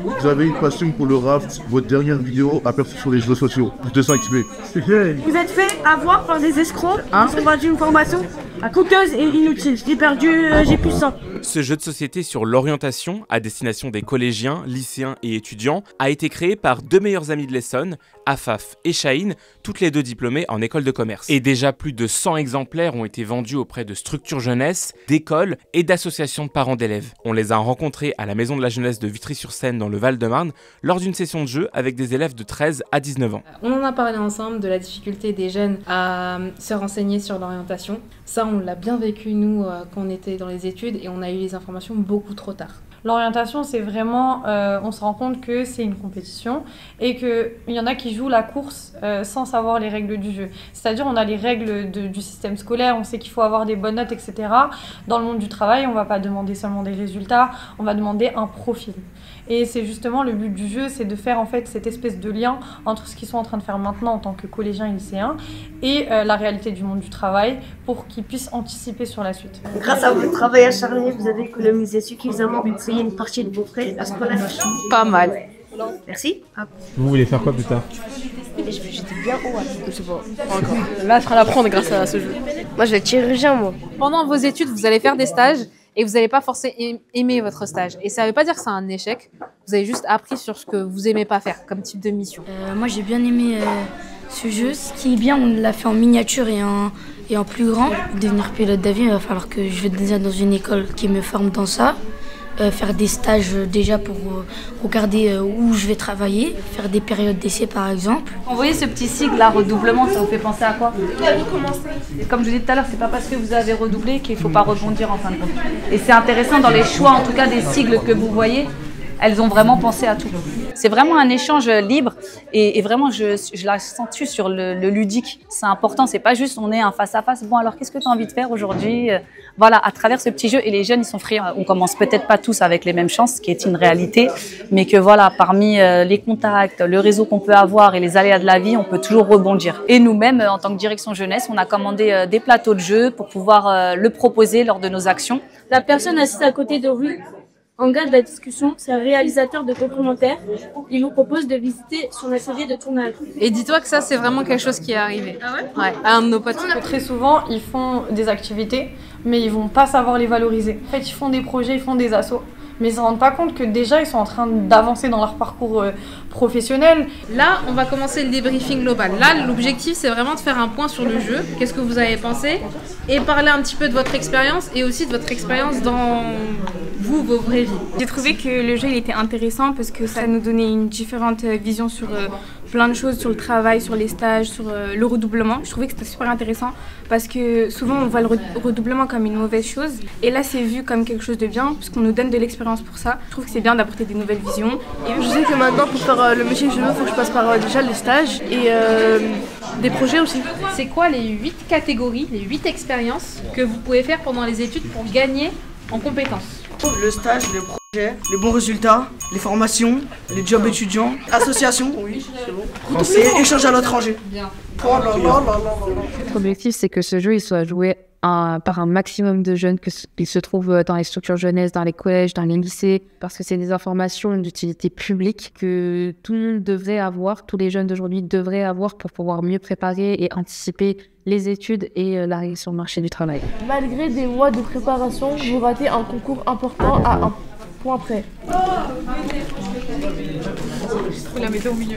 Vous avez une passion pour le raft. Votre dernière vidéo aperçue sur les réseaux sociaux. Plus de 5 000. Vous êtes fait avoir par des escrocs qui ont vendu une formation à coûteuse et inutile. J'ai perdu, j'ai plus de sang. Ce jeu de société sur l'orientation à destination des collégiens, lycéens et étudiants a été créé par deux meilleurs amis de l'Essonne, Afaf et Chahine, toutes les deux diplômées en école de commerce. Et déjà plus de 100 exemplaires ont été vendus auprès de structures jeunesse, d'écoles et d'associations de parents d'élèves. On les a rencontrés à la Maison de la Jeunesse de Vitry-sur-Seine dans le Val-de-Marne lors d'une session de jeu avec des élèves de 13 à 19 ans. On en a parlé ensemble de la difficulté des jeunes à se renseigner sur l'orientation. Ça, on l'a bien vécu nous quand on était dans les études et on a eu les informations beaucoup trop tard. L'orientation, c'est vraiment, on se rend compte que c'est une compétition et qu'il y en a qui jouent la course sans savoir les règles du jeu. C'est-à-dire, on a les règles du système scolaire, on sait qu'il faut avoir des bonnes notes, etc. Dans le monde du travail, on ne va pas demander seulement des résultats, on va demander un profil. Et c'est justement le but du jeu, c'est de faire en fait cette espèce de lien entre ce qu'ils sont en train de faire maintenant en tant que collégiens et lycéens et la réalité du monde du travail pour qu'ils puissent anticiper sur la suite. Grâce à votre travail acharné, vous avez économisé suffisamment pour payer une partie de vos frais à scolaire. Pas mal. Merci. Vous voulez faire quoi plus tard? J'étais bien haut. Je sais pas, pas encore. Là, je serai à l'apprendre grâce à ce jeu. Moi, je vais être chirurgien, moi. Pendant vos études, vous allez faire des stages et vous n'allez pas forcément aimer votre stage. Et ça ne veut pas dire que c'est un échec. Vous avez juste appris sur ce que vous aimez pas faire comme type de mission. Moi, j'ai bien aimé ce jeu. Ce qui est bien, on l'a fait en miniature et en plus grand. Pour devenir pilote d'avion, il va falloir que je vais déjà dans une école qui me forme dans ça. Faire des stages déjà pour regarder où je vais travailler, faire des périodes d'essai par exemple. Vous voyez ce petit sigle là, redoublement, ça vous fait penser à quoi? Comme je vous disais tout à l'heure, c'est pas parce que vous avez redoublé qu'il faut pas rebondir en fin de compte. Et c'est intéressant dans les choix en tout cas des sigles que vous voyez, elles ont vraiment pensé à tout. C'est vraiment un échange libre et vraiment je l'accentue sur le ludique. C'est important, c'est pas juste on est un face à face. Bon alors qu'est-ce que tu as envie de faire aujourd'hui? Voilà, à travers ce petit jeu, et les jeunes ils sont friands. On commence peut-être pas tous avec les mêmes chances, ce qui est une réalité, mais que voilà, parmi les contacts, le réseau qu'on peut avoir et les aléas de la vie, on peut toujours rebondir. Et nous-mêmes, en tant que direction jeunesse, on a commandé des plateaux de jeu pour pouvoir le proposer lors de nos actions. La personne assise à côté de lui engage la discussion, c'est un réalisateur de documentaire. Il vous propose de visiter son atelier de tournage. Et dis-toi que ça, c'est vraiment quelque chose qui est arrivé. Ah ouais? Ouais, à un de nos potes. Très souvent, ils font des activités, mais ils vont pas savoir les valoriser. En fait, ils font des projets, ils font des assos, mais ils ne se rendent pas compte que déjà, ils sont en train d'avancer dans leur parcours professionnel. Là, on va commencer le débriefing global. Là, l'objectif, c'est vraiment de faire un point sur le jeu. Qu'est-ce que vous avez pensé? Et parler un petit peu de votre expérience et aussi de votre expérience dans vos vraies vies. J'ai trouvé que le jeu il était intéressant parce que ça nous donnait une différente vision sur plein de choses, sur le travail, sur les stages, sur le redoublement. Je trouvais que c'était super intéressant parce que souvent on voit le redoublement comme une mauvaise chose et là c'est vu comme quelque chose de bien parce qu'on nous donne de l'expérience pour ça. Je trouve que c'est bien d'apporter des nouvelles visions. Et je sais que maintenant pour faire le métier que je veux, il faut que je passe par déjà les stages et des projets aussi. C'est quoi les 8 catégories, les 8 expériences que vous pouvez faire pendant les études pour gagner en compétences? Le stage, les projets, les bons résultats, les formations, les jobs étudiants, associations, oui, c'est bon. Et échange à l'étranger. Notre objectif, c'est que ce jeu il soit joué par un maximum de jeunes, qu'ils se trouvent dans les structures jeunesse, dans les collèges, dans les lycées, parce que c'est des informations d'utilité publique que tout le monde devrait avoir, tous les jeunes d'aujourd'hui devraient avoir pour pouvoir mieux préparer et anticiper les études et l'arrivée sur le marché du travail. Malgré des mois de préparation, vous ratez un concours important à un point près. Je trouve la météo au milieu.